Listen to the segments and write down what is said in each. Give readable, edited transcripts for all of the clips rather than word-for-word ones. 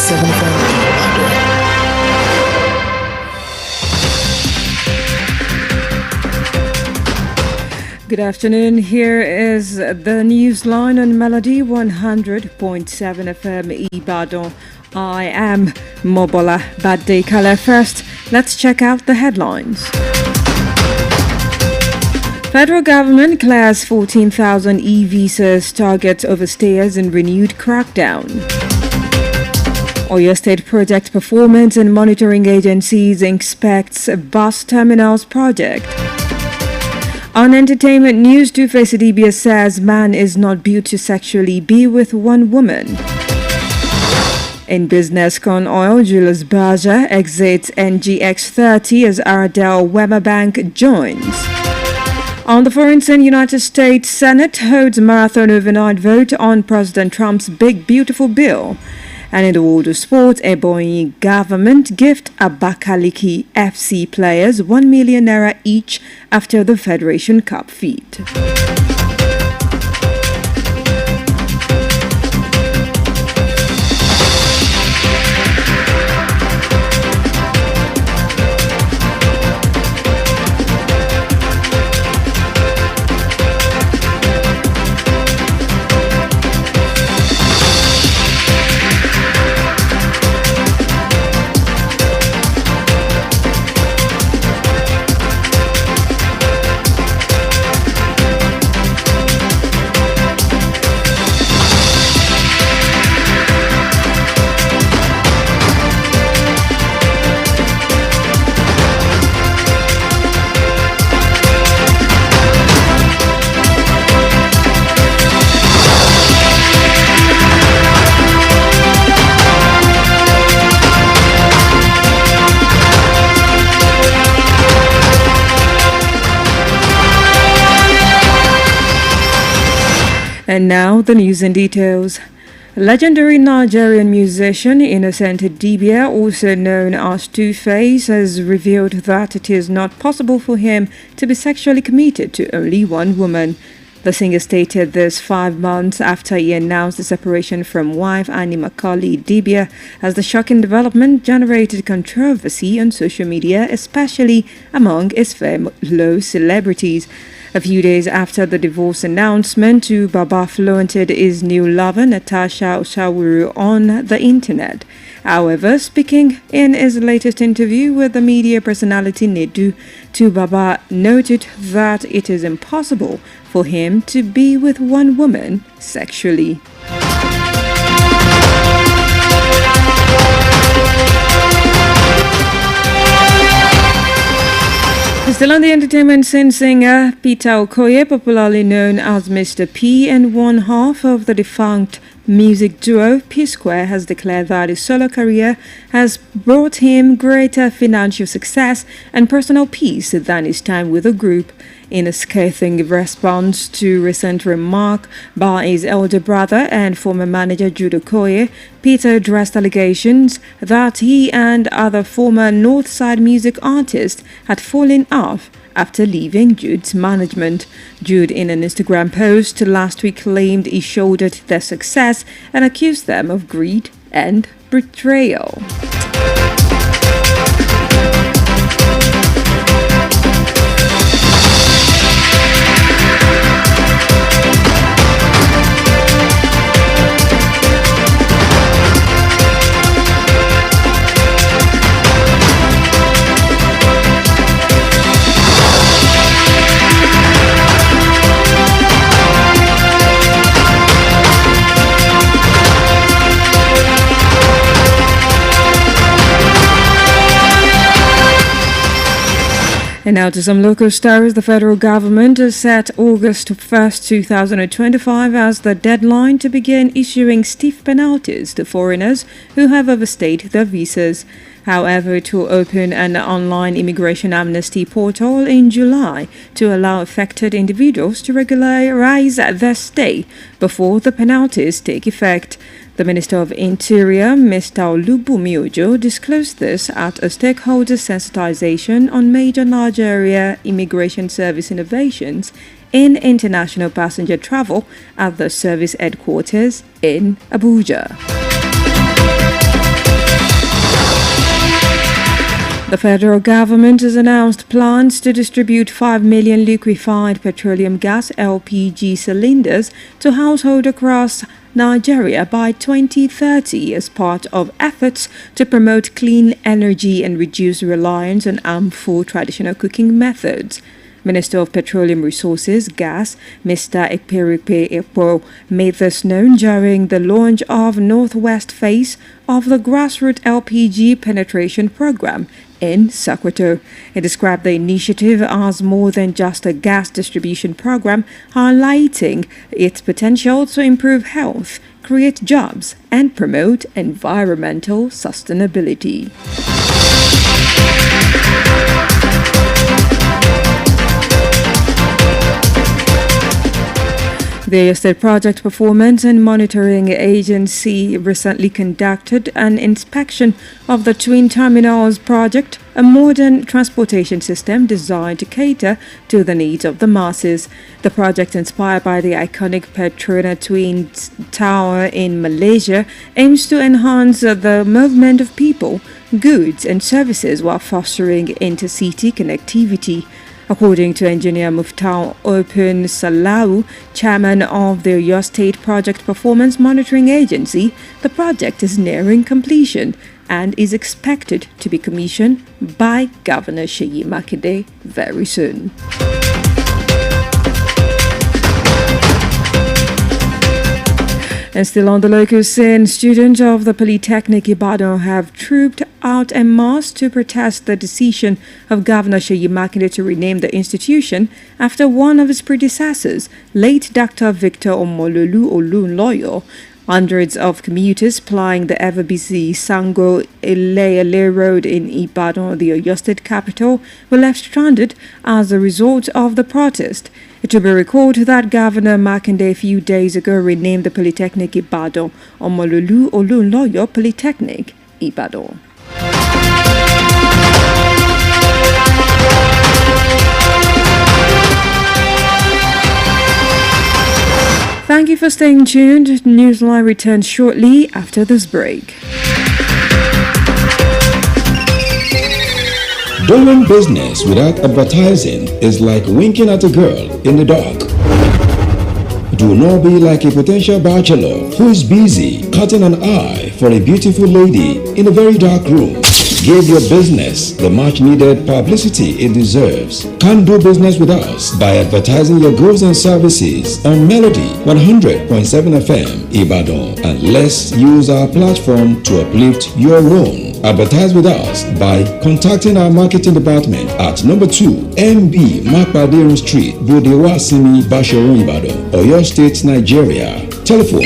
101.7 FM Ibadan. Good afternoon. Here is the Newsline on Melody 100.7 FM Ibadan. I am Bolabad And Olabisi. First, let's check out the headlines. Federal government clears 14,000 e-visas, targets overstayers in renewed crackdown. Oyo State Project Performance and Monitoring Agencies inspects bus terminals project. On entertainment news, Two-Face Idibia says man is not built to sexually be with one woman. In business, Con Oil, Julius Berger exits NGX30 as Ardell Wema Bank joins. On the foreign scene, United States Senate holds marathon overnight vote on President Trump's big beautiful bill. And in the world of sports, Ebonyi government gift Abakaliki FC players 1 million naira each after the Federation Cup feat. And now the news in details. Legendary Nigerian musician Innocent Idibia, also known as Two-Face, has revealed that it is not possible for him to be sexually committed to only one woman. The singer stated this 5 months after he announced the separation from wife Annie Macaulay Idibia, as the shocking development generated controversy on social media, especially among his fellow celebrities. A few days after the divorce announcement, Baba flaunted his new lover Natasha Oshawuru on the internet. However, speaking in his latest interview with the media personality Nedu, Baba noted that it is impossible for him to be with one woman sexually. Still on the entertainment scene, singer Peter Okoye, popularly known as Mr. P, and one half of the defunct music duo P-Square, has declared that his solo career has brought him greater financial success and personal peace than his time with the group. In a scathing response to recent remark by his elder brother and former manager Jude Okoye, Peter addressed allegations that he and other former Northside music artists had fallen off after leaving Jude's management. Jude, in an Instagram post last week, claimed he shouldered their success and accused them of greed and betrayal. And now to some local stories. The federal government has set August 1st, 2025 as the deadline to begin issuing stiff penalties to foreigners who have overstayed their visas. However, it will open an online immigration amnesty portal in July to allow affected individuals to regularize their stay before the penalties take effect. The Minister of Interior, Mr. Olubunmi Ojo, disclosed this at a stakeholder sensitization on major Nigeria immigration service innovations in international passenger travel at the service headquarters in Abuja. The federal government has announced plans to distribute 5 million liquefied petroleum gas (LPG) cylinders to households across Nigeria by 2030 as part of efforts to promote clean energy and reduce reliance on harmful traditional cooking methods. Minister of Petroleum Resources, Gas, Mr. Ekperipe Epo, made this known during the launch of Northwest Phase of the Grassroots LPG Penetration Program in Sokoto. He described the initiative as more than just a gas distribution program, highlighting its potential to improve health, create jobs, and promote environmental sustainability. The State Project Performance and Monitoring Agency recently conducted an inspection of the Twin Terminals project, a modern transportation system designed to cater to the needs of the masses. The project, inspired by the iconic Petronas Twin Tower in Malaysia, aims to enhance the movement of people, goods and services while fostering intercity connectivity. According to engineer Muftar Open Salau, chairman of the Oyo State Project Performance Monitoring Agency, the project is nearing completion and is expected to be commissioned by Governor Seyi Makinde very soon. And still on the local scene, students of the Polytechnic Ibadan have trooped out en masse to protest the decision of Governor Seyi Makinde to rename the institution after one of his predecessors, late Dr. Victor Omololu Olunloyo. Hundreds of commuters plying the ever-busy Sango-Ile Road in Ibadan, the Oyo State capital, were left stranded as a result of the protest. It will be recalled that Governor Makinde a few days ago renamed the Polytechnic Ibadan Omololu Olunloyo Polytechnic Ibadan. Thank you for staying tuned. Newsline returns shortly after this break. Doing business without advertising is like winking at a girl in the dark. Do not be like a potential bachelor who is busy cutting an eye for a beautiful lady in a very dark room. Give your business the much needed publicity it deserves. Come do business with us by advertising your goods and services on Melody 100.7 FM Ibadan, and let's use our platform to uplift your own. Advertise with us by contacting our marketing department at number 2 MB Makpaderin Street, Bodewasimi, Basharun, Ibadan, Oyo State, Nigeria. Telephone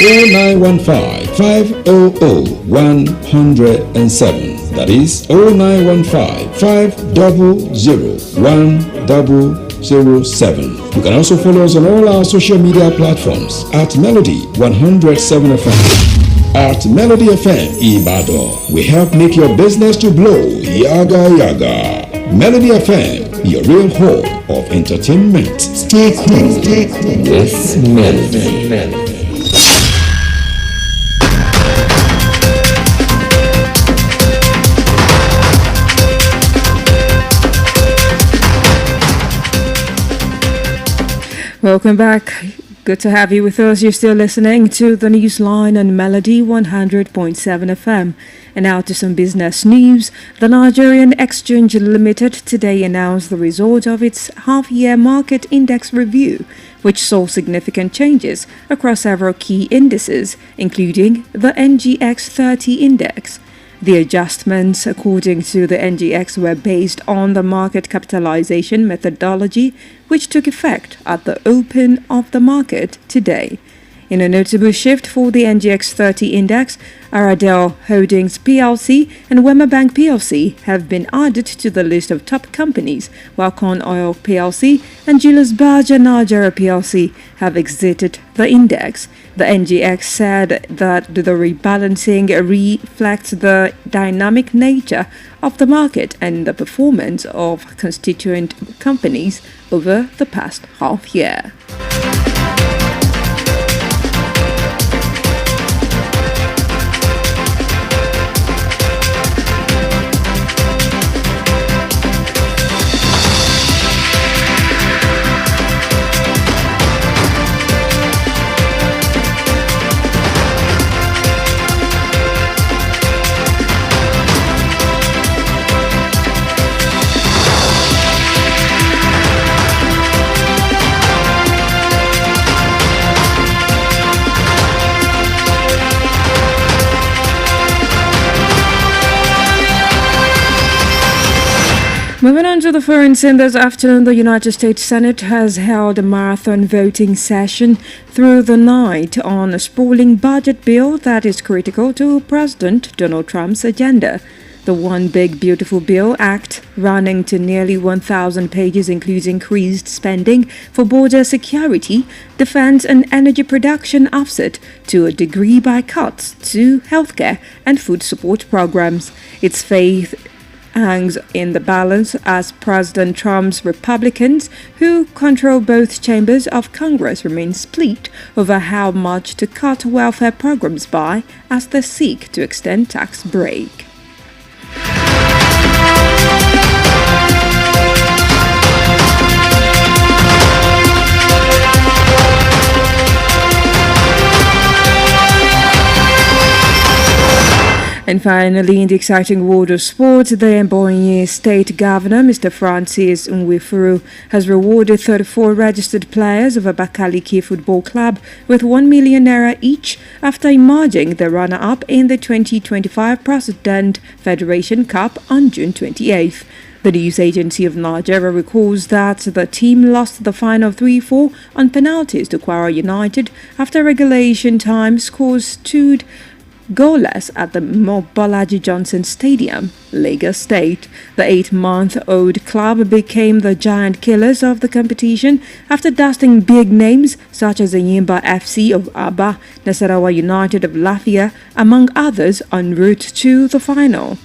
0915-500-107. That is 0915-500-1007. You can also follow us on all our social media platforms at Melody 107 FM. At Melody FM Ibadan, we help make your business to blow. Yaga yaga. Melody FM, your real home of entertainment. Stay cool. Yes, Melody. Welcome back. Good to have you with us. You're still listening to the Newsline on Melody 100.7 FM. And now to some business news. The Nigerian Exchange Limited today announced the result of its half-year market index review, which saw significant changes across several key indices, including the NGX 30 index. The adjustments, according to the NGX, were based on the market capitalization methodology, which took effect at the open of the market today. In a notable shift for the NGX 30 index, Aradel Holdings plc and Wema Bank plc have been added to the list of top companies, while Corn Oil plc and Julius Berger Nigeria plc have exited the index. The NGX said that the rebalancing reflects the dynamic nature of the market and the performance of constituent companies over the past half year. Moving on to the foreign scene this afternoon, the United States Senate has held a marathon voting session through the night on a sprawling budget bill that is critical to President Donald Trump's agenda. The One Big Beautiful Bill Act, running to nearly 1,000 pages, includes increased spending for border security, defense and energy production offset to a degree by cuts to healthcare and food support programs. Its faith hangs in the balance as President Trump's Republicans, who control both chambers of Congress, remain split over how much to cut welfare programs by as they seek to extend tax break. And finally, in the exciting world of sports, the Ebonyi State Governor, Mr. Francis Nwifuru, has rewarded 34 registered players of Abakaliki Football Club with 1 million naira each after emerging the runner-up in the 2025 President Federation Cup on June 28th. The news agency of Nigeria recalls that the team lost the final 3-4 on penalties to Kwara United after regulation time scores stood goalless at the Mobolaji Johnson Stadium, Lagos State. The 8-month-old club became the giant killers of the competition after dusting big names such as the Yimba FC of Aba, Nasarawa United of Lafia, among others, en route to the final.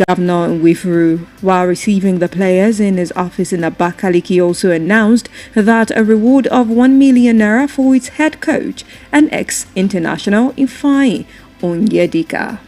Governor Nwifuru, while receiving the players in his office in Abakaliki, also announced that a reward of 1 million naira for its head coach and ex-international Ifeanyi Onyedika.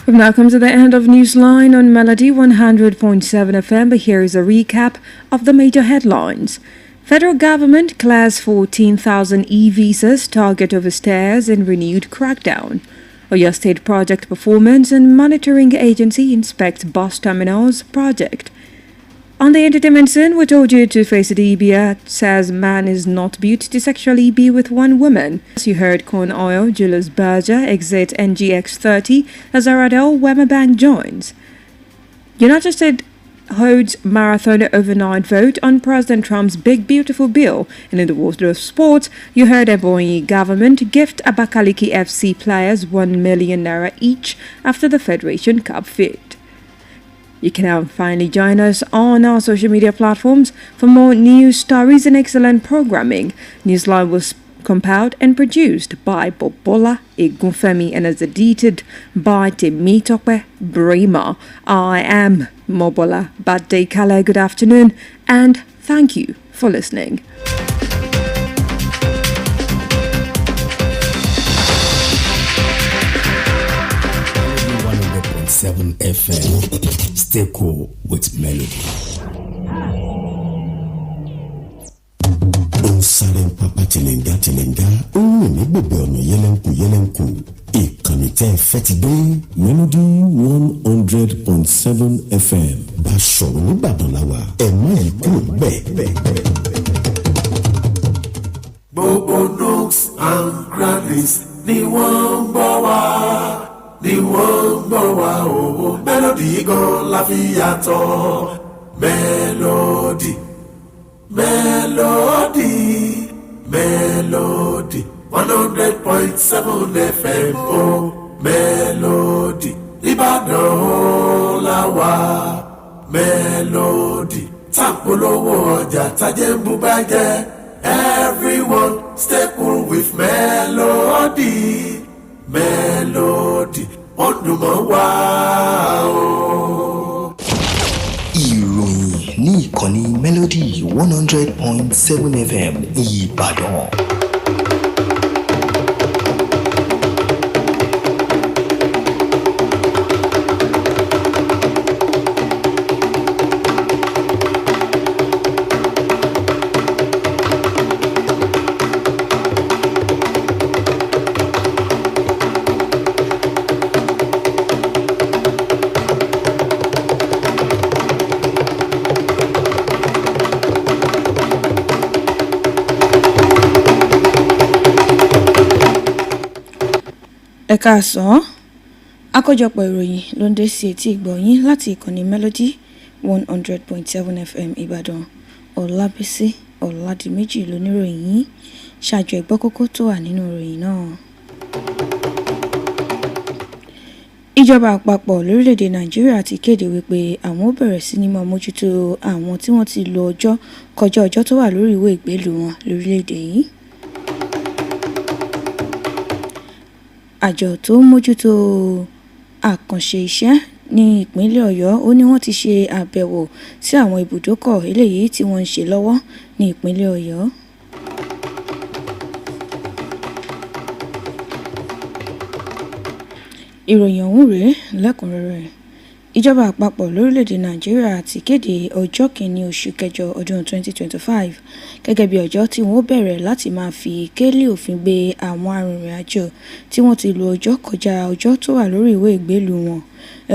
We've now come to the end of Newsline on Melody 100.7 FM, but here is a recap of the major headlines. Federal government clears 14,000 e-visas, target overstayers in renewed crackdown. Oyo State Project Performance and Monitoring Agency inspects bus terminals project. On the entertainment scene, we told you Two-Face Idibia says man is not built to sexually be with one woman. As you heard, Corn Oil, Julius Berger exit NGX30 as Aradel Wemabank joins. United States holds marathon overnight vote on President Trump's Big Beautiful Bill. And in the world of sports, you heard Ebonyi government gift Abakaliki FC players 1 million naira each after the Federation Cup fit. You can now finally join us on our social media platforms for more news, stories and excellent programming. Newsline was compiled and produced by Bobola Egunfemi and is edited by Temitope Brema. I am Mobola Bade Kale. Good afternoon and thank you for listening. 7 FM. Stay cool with Melody. Saren papa tilenga ohun ní gbogbo ọ̀nà yẹlẹ́nkù ìkànnì tẹ́ fẹ́ ti dé Melody 100.7 FM bá sọ̀rọ̀ nígbàdàn láwa ẹ̀ má yí kúrò bẹ́ẹ̀. Gbogbo nooks and crannies ni wọ́n ń gbọ́ wá o Melody gan la fi yàtọ̀ Melody 100.7 FM o Melody Ìbàdàn la wà Melody tàpolówó ọjà tajẹ́ ń bú bàjẹ́ everyone stay cool with Melody wọ́n dùn mọ́ wá o. Ìròyìn ní ìkànnì Melody 100.7 FM Ìbàdàn. Ẹ káàsán, àkójọpọ̀ ìròyìn ló ń dé sí etí ìgbọ̀nyín láti ìkànnì Melody 100.7 FM Ìbàdàn. Olabisi Ọ̀làdìméjì lóníròyìn yìí. Ṣáájú ẹ̀gbọ́ kókó tó wà nínú ìròyìn náà. Ìjọba àpapọ̀ lórílẹ̀‐èdè Nàìjíríà ti kéde wípé àwọn ó bẹ̀rẹ̀ sí ní máa mójútó àwọn tí wọ́n ti lo ọjọ́ kọjá ọjọ́ tó wà lórí ìwé ìgbélùú wọn lórílẹ̀‐èdè yìí. Àjọ tó ń mójútó àkànṣe iṣẹ́ ní ìpínlẹ̀ Ọ̀yọ́ ó ní wọ́n ti ṣe àbẹ̀wò sí àwọn ibùdókọ̀ eléyìí tí wọ́n ń ṣe lọ́wọ́ ní ìpínlẹ̀ Ọ̀yọ́. Ìròyìn ọ̀hún rèé lẹ́kùnrẹ́rẹ́. Ìjọba àpapọ̀ lórílẹ̀‐èdè Nàìjíríà ti kéde ọjọ́ kìíní oṣù kẹjọ ọdún 2025 gẹ́gẹ́ bí ọjọ́ tí wọ́n bẹ̀rẹ̀ láti máa fi kélé òfin gbé àwọn arìnrìn-àjò tí wọ́n ti lo ọjọ́ kọjá ọjọ́ tó wà lórí ìwé ìgbélùú wọn.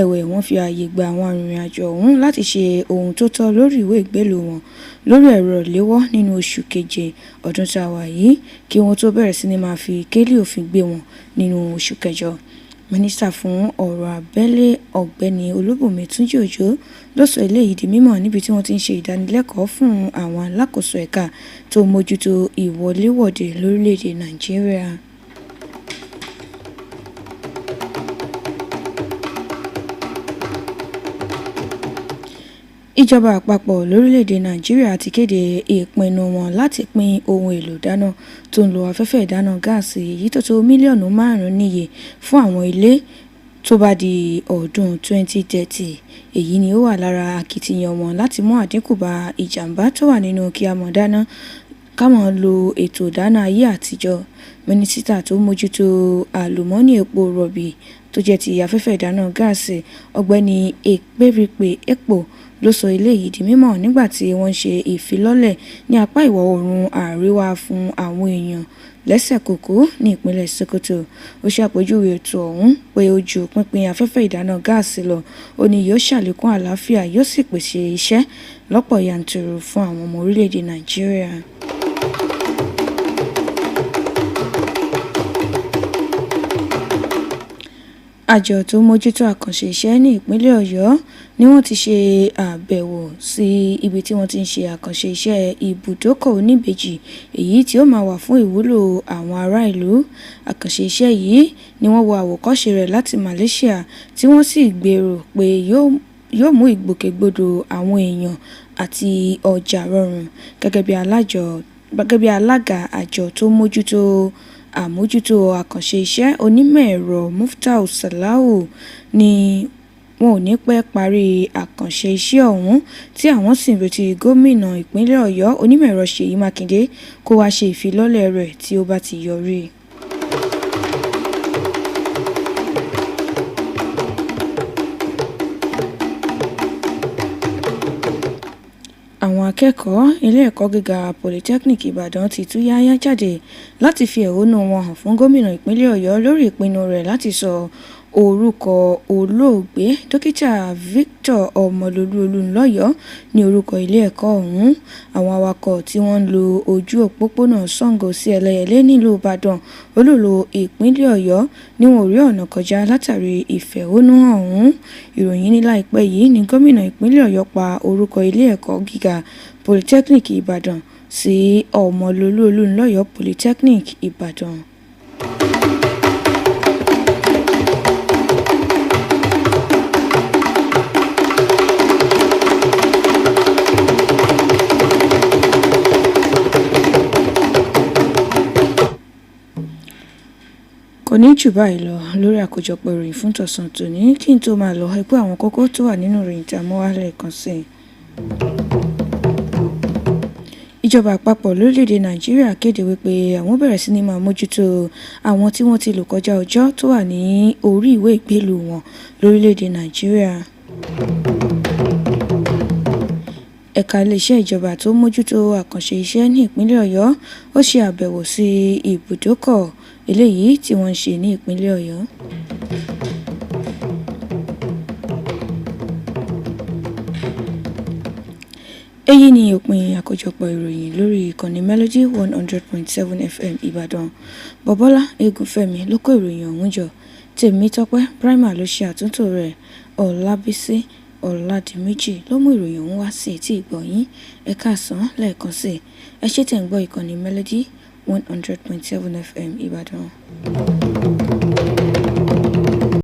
Ẹ̀wẹ̀ wọ́n fi ààyè gba àwọn arìnrìn-àjò ọ̀hún láti ṣe ohun tó tọ́ lórí ìwé ìgbélùú wọn lórí ẹ̀rọ ìléwọ́ nínú oṣù keje ọdún tá a wà yìí kí wọ́n tó bẹ̀rẹ̀ sí ní máa fi kélé òfin gbé wọn nínú oṣù kẹjọ. Mínísítà fún ọ̀rọ̀ abẹ́lé ọ̀gbẹ́ni Olúbùnmi Túnjí Òjó ló sọ eléyìí di mímọ̀ níbi tí wọ́n ti ń ṣe ìdánilẹ́kọ̀ọ́ fún àwọn alákòóso ẹ̀ka tó mójútó ìwọléwọ̀de lórílẹ̀‐èdè Nàìjíríà. Ìjọba àpapọ̀ lórílẹ̀‐èdè Nàìjíríà ti kéde ìpinnu wọn láti pín ohun èlò ìdáná tó ń lo afẹ́fẹ́ ìdáná gáàsì èyí tó tó mílíọ̀nù 5 níye fún àwọn ilé tó bá di ọdún 2030. Èyí ni ó wà lára akitiyan wọn láti mú àdínkù bá ìjàmbá tó wà nínú kí a mọ̀ dáná ká mọ̀ lo ètò ìdáná ayé àtijọ́. Mínísítà tó mójútó àlùmọ́ọ́nì epo rọ̀bì tó jẹ́ ti afẹ́fẹ́ ìdáná gáàsì ọ̀gbẹ́ni Ekperipe Epo ló sọ eléyìí di mímọ̀ nígbà tí wọ́n ṣe ìfilọ́lẹ̀ ní apá ìwọ̀ oòrùn àríwá fún àwọn èèyàn lẹ́sẹ̀ kòkó ní ìpínlẹ̀ Sokoto. Ó ṣàpèjúwe ètò ọ̀hún pé ó ju pínpín afẹ́fẹ́ ìdáná gáàsì lọ. Ó ní yóò ṣàlékún àlàáfíà yóò sì pèsè iṣẹ́ lọ́pọ̀ yanturu fún àwọn ọmọ orílẹ̀-èdè Nàìjíríà. Àjọ tó mójútó àkànṣe iṣẹ́ ní ìpínlẹ̀ Ọ̀yọ́ ni wọ́n ti ṣe àbẹ̀wò sí ibi tí wọ́n ti ń ṣe àkànṣe iṣẹ́ ibùdókọ̀ oníbejì èyí tí ó máa wà fún ìwúlò àwọn ará ìlú. Àkànṣe iṣẹ́ yìí ni wọ́n wo àwòkọ́ṣe rẹ̀ láti Malaysia tí wọ́n sì gbèrò pé yóò mú ìgbòkègbodò àwọn èèyàn àti ọjà rọrùn. Gẹ́gẹ́ bí alága àjọ tó mójútó àmójútó àkànṣe iṣẹ́ onímọ̀ ẹ̀rọ Muftau Salahu ni wọn ò ní pẹ́ parí àkànṣe iṣẹ́ ọ̀hún tí àwọn sì ń retí gómìnà ìpínlẹ̀ Ọ̀yọ́ onímọ̀ ẹ̀rọ Ṣèyí Mákindé kó wá ṣe ìfilọ́lẹ̀ rẹ̀ tí ó bá ti yọrí. Àwọn akẹ́kọ̀ọ́ ilé ẹ̀kọ́ gíga Polytechnic Ìbàdàn ti tú yáyá jáde láti fi ẹ̀hónú wọn hàn fún gómìnà ìpínlẹ̀ Ọ̀yọ́ lórí ìpinnu rẹ̀ láti sọ orúkọ olóògbé dókítà Victor Ọmọlólú Olúnlọ́yọ̀ ní orúkọ ilé ẹ̀kọ́ ọ̀hún. Àwọn awakọ̀ tí wọ́n ń lo ojú òpópónà Ṣàngó sí Ẹlẹ́yẹlé nílùú Ìbàdàn olúlo ìpínlẹ̀ Ọ̀yọ́ ni wọn ò rí ọ̀nà kọjá látàrí ìfẹ̀hónúhàn ọ̀hún. Ìròyìn ní láìpẹ́ yìí ni gómìnà ìpínlẹ̀ Ọ̀yọ́ pa orúkọ ilé ẹ̀kọ́ gíga Polytechnic Ìbàdàn sí Ọmọlólú Olúnlọ́yọ̀ Polytechnic Ìbàdàn. Kò ní jù báyìí lọ lórí àkójọpọ̀ ìròyìn fún tọ̀sán tòní. Kí n tó máa lọ ẹgbẹ́ àwọn kókó tó wà nínú ìròyìn tí a mú wá lẹ́ẹ̀kan sí i. Ìjọba àpapọ̀ lórílẹ̀‐èdè Nàìjíríà kéde wípé àwọn bẹ̀rẹ̀ sí ní máa mójútó àwọn tí wọ́n ti lò kọjá ọjọ́ tó wà ní orí ìwé ìgbélùú wọn lórílẹ̀‐èdè Nàìjíríà. Ẹ̀ka iléeṣẹ́ ìjọba tó mójútó àkànṣe iṣẹ́ ní ìpínlẹ̀ Ọ̀yọ́ ó ṣe àbẹ̀wò sí ibùdókọ̀ eléyìí tí wọ́n ń ṣe ní ìpínlẹ̀ Ọ̀yọ́. Èyí ni òpin àkójọpọ̀ ìròyìn lórí ìkànnì Melody 100.7 FM Ìbàdàn. Bọ́bọ́lá Egunfẹ́mi ló kó ìròyìn ọ̀hún jọ. Tèmítọ́pẹ́ Brahima ló ṣe àtúntò rẹ̀. Ọlábísí Ọládìméjì ló mú ìròyìn ọ̀hún wá sí etí ìgbọ̀nyín. Ẹ káàsán lẹ́ẹ̀kan sí. Ẹ ṣé tẹ̀ ń gbọ́ ìkànnì Melody 100.7 FM Ìbàdàn.